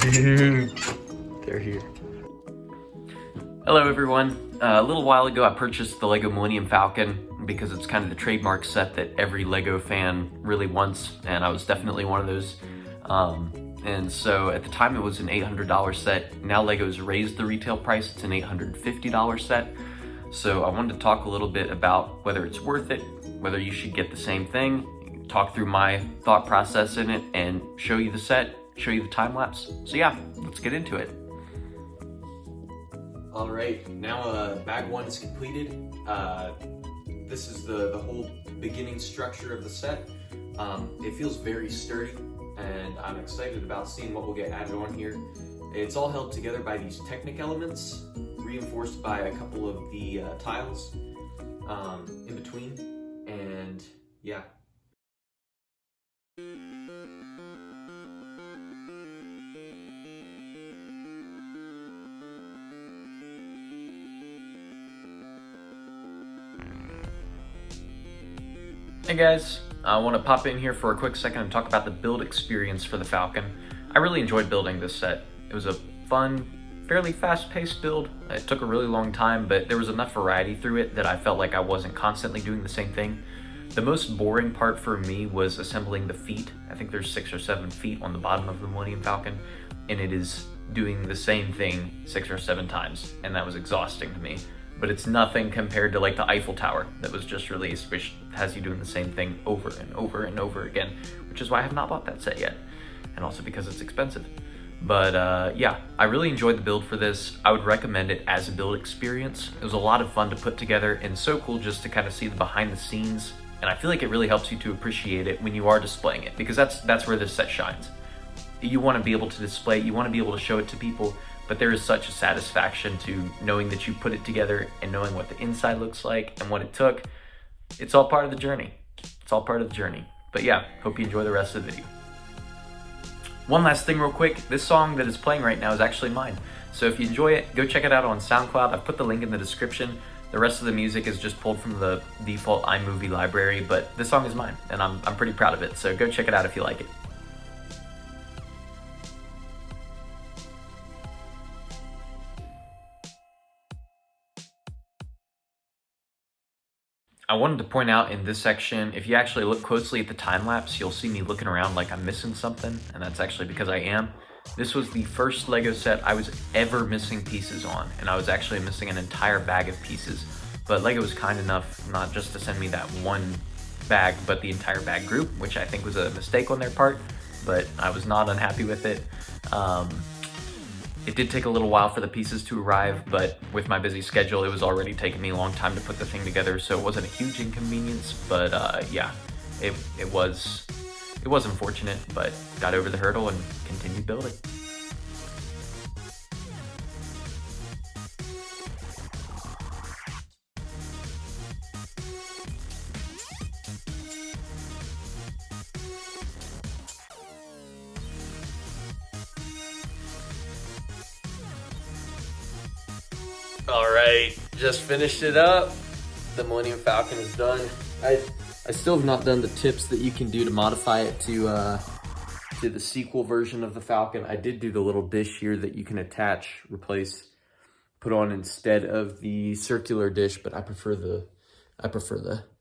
Dude, they're here. Hello everyone. A little while ago I purchased the LEGO Millennium Falcon because it's kind of the trademark set that every LEGO fan really wants, and I was definitely one of those. And so at the time it was an $800 set. Now LEGO's raised the retail price. It's an $850 set. So I wanted to talk a little bit about whether it's worth it, whether you should get the same thing, talk through my thought process in it, and show you the set, show you the time lapse. So yeah, let's get into it. All right, now bag one is completed. This is the whole beginning structure of the set. It feels very sturdy, and I'm excited about seeing what will get added on here. It's all held together by these Technic elements, reinforced by a couple of the tiles in between, and yeah. Hey guys, I want to pop in here for a quick second and talk about the build experience for the Falcon. I really enjoyed building this set. It was a fun, fairly fast-paced build. It took a really long time, but there was enough variety through it that I felt like I wasn't constantly doing the same thing. The most boring part for me was assembling the feet. I think there's 6 or 7 feet on the bottom of the Millennium Falcon, and it is doing the same thing 6 or 7 times, and that was exhausting to me. But it's nothing compared to like the Eiffel Tower that was just released, which has you doing the same thing over and over and over again, which is why I have not bought that set yet, and also because it's expensive. But yeah, I really enjoyed the build for this. I would recommend it as a build experience. It was a lot of fun to put together and so cool just to kind of see the behind the scenes, and I feel like it really helps you to appreciate it when you are displaying it, because that's where this set shines. You want to be able to display it, you want to be able to show it to people, but there is such a satisfaction to knowing that you put it together and knowing what the inside looks like and what it took. It's all part of the journey. It's all part of the journey. But yeah, hope you enjoy the rest of the video. One last thing real quick, this song that is playing right now is actually mine. So if you enjoy it, go check it out on Soundcloud. I've put the link in the description. The rest of the music is just pulled from the default iMovie library, but this song is mine and I'm pretty proud of it. So go check it out if you like it. I wanted to point out in this section, if you actually look closely at the time lapse, you'll see me looking around like I'm missing something, and that's actually because I am. This was the first LEGO set I was ever missing pieces on, and I was actually missing an entire bag of pieces. But LEGO was kind enough not just to send me that one bag, but the entire bag group, which I think was a mistake on their part, but I was not unhappy with it. It did take a little while for the pieces to arrive, but with my busy schedule, it was already taking me a long time to put the thing together, so it wasn't a huge inconvenience, but yeah, it was unfortunate, but got over the hurdle and continued building. All right, just finished it up. The Millennium Falcon is done. I still have not done the tips that you can do to modify it to the sequel version of the Falcon. I did do the little dish here that you can attach, replace, put on instead of the circular dish, but I prefer the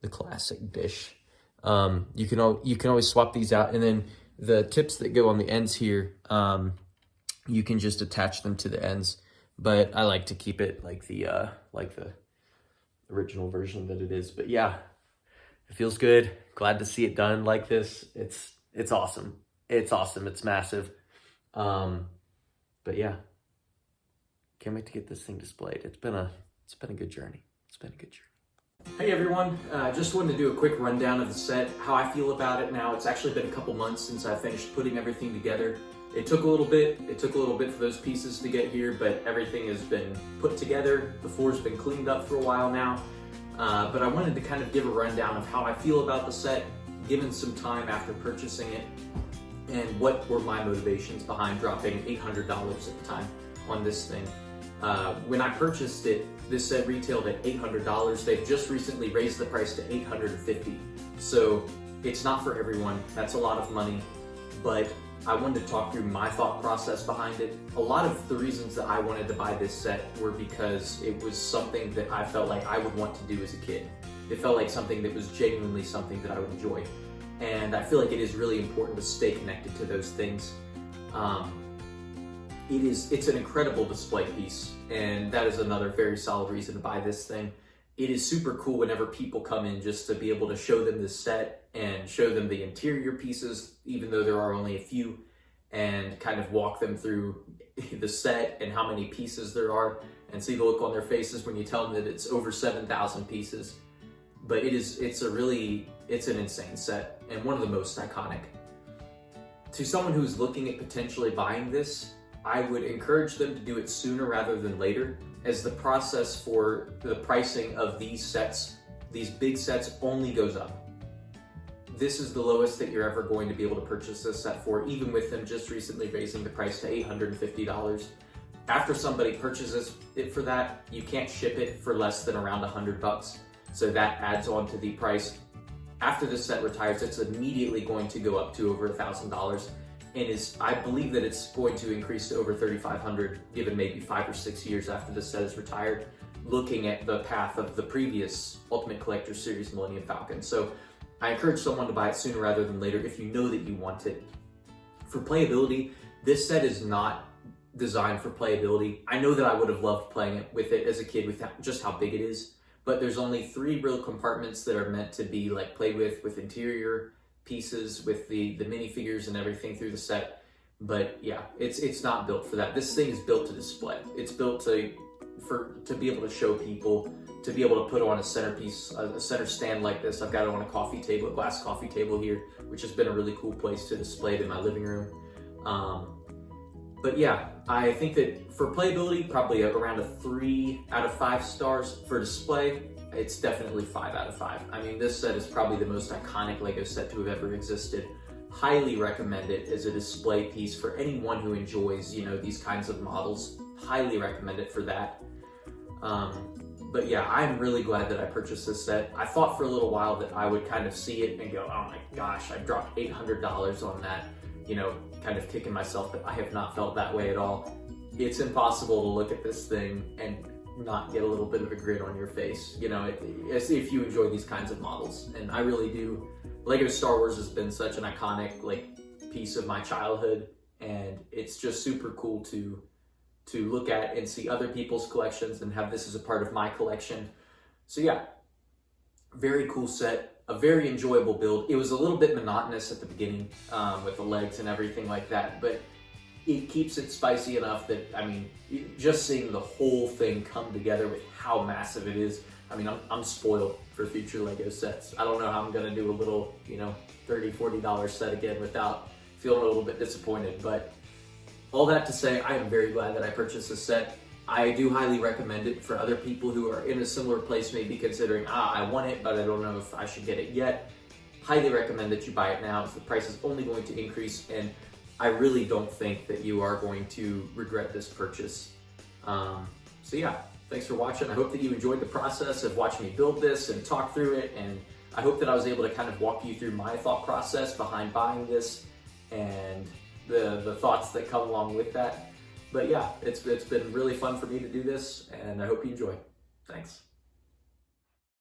classic dish. You can always swap these out, and then the tips that go on the ends here, you can just attach them to the ends. But I like to keep it like the original version that it is. But yeah, it feels good. Glad to see it done like this. It's awesome. It's awesome. It's massive. But yeah, can't wait to get this thing displayed. It's been a good journey. It's been a good journey. Hey everyone, just wanted to do a quick rundown of the set, how I feel about it now. It's actually been a couple months since I finished putting everything together. It took a little bit for those pieces to get here, but everything has been put together. The floor's been cleaned up for a while now. But I wanted to kind of give a rundown of how I feel about the set, given some time after purchasing it, and what were my motivations behind dropping $800 at the time on this thing. When I purchased it, this set retailed at $800. They've just recently raised the price to $850. So it's not for everyone. That's a lot of money. But I wanted to talk through my thought process behind it. A lot of the reasons that I wanted to buy this set were because it was something that I felt like I would want to do as a kid. It felt like something that was genuinely something that I would enjoy. And I feel like it is really important to stay connected to those things. It's an incredible display piece, and that is another very solid reason to buy this thing. It is super cool whenever people come in just to be able to show them this set and show them the interior pieces, even though there are only a few, and kind of walk them through the set and how many pieces there are, and see the look on their faces when you tell them that it's over 7,000 pieces. But it's an insane set and one of the most iconic. To someone who's looking at potentially buying this, I would encourage them to do it sooner rather than later, as the process for the pricing of these sets, these big sets, only goes up. This is the lowest that you're ever going to be able to purchase this set for, even with them just recently raising the price to $850. After somebody purchases it for that, you can't ship it for less than around $100. So that adds on to the price. After this set retires, it's immediately going to go up to over $1,000. And I believe that it's going to increase to over $3,500 given maybe 5 or 6 years after the set is retired, looking at the path of the previous Ultimate Collector Series Millennium Falcon. So I encourage someone to buy it sooner rather than later if you know that you want it. For playability, this set is not designed for playability. I know that I would have loved playing with it as a kid with just how big it is, but there's only 3 real compartments that are meant to be like played with interior pieces, with the minifigures and everything through the set. But yeah, it's not built for that. This thing is built to display. It's built to be able to show people, to be able to put on a centerpiece, a center stand like this. I've got it on a coffee table, a glass coffee table here, which has been a really cool place to display it in my living room. But yeah, I think that for playability, probably around a 3 out of 5 stars. For display, it's definitely 5 out of 5. I mean, this set is probably the most iconic LEGO set to have ever existed. Highly recommend it as a display piece for anyone who enjoys, these kinds of models. Highly recommend it for that. But yeah, I'm really glad that I purchased this set. I thought for a little while that I would kind of see it and go, oh my gosh, I dropped $800 on that, kind of kicking myself, but I have not felt that way at all. It's impossible to look at this thing and not get a little bit of a grin on your face, if you enjoy these kinds of models. And I really do. LEGO Star Wars has been such an iconic piece of my childhood, and it's just super cool to look at and see other people's collections and have this as a part of my collection. So yeah, very cool set, a very enjoyable build. It was a little bit monotonous at the beginning with the legs and everything like that, but it keeps it spicy enough that, just seeing the whole thing come together with how massive it is, I'm spoiled for future LEGO sets. I don't know how I'm gonna do a little, $30, $40 set again without feeling a little bit disappointed. But all that to say, I am very glad that I purchased this set. I do highly recommend it for other people who are in a similar place, maybe considering, I want it, but I don't know if I should get it yet. Highly recommend that you buy it now, because the price is only going to increase, and I really don't think that you are going to regret this purchase. So yeah, thanks for watching. I hope that you enjoyed the process of watching me build this and talk through it, and I hope that I was able to kind of walk you through my thought process behind buying this and the thoughts that come along with that. But yeah, it's been really fun for me to do this, and I hope you enjoy. Thanks.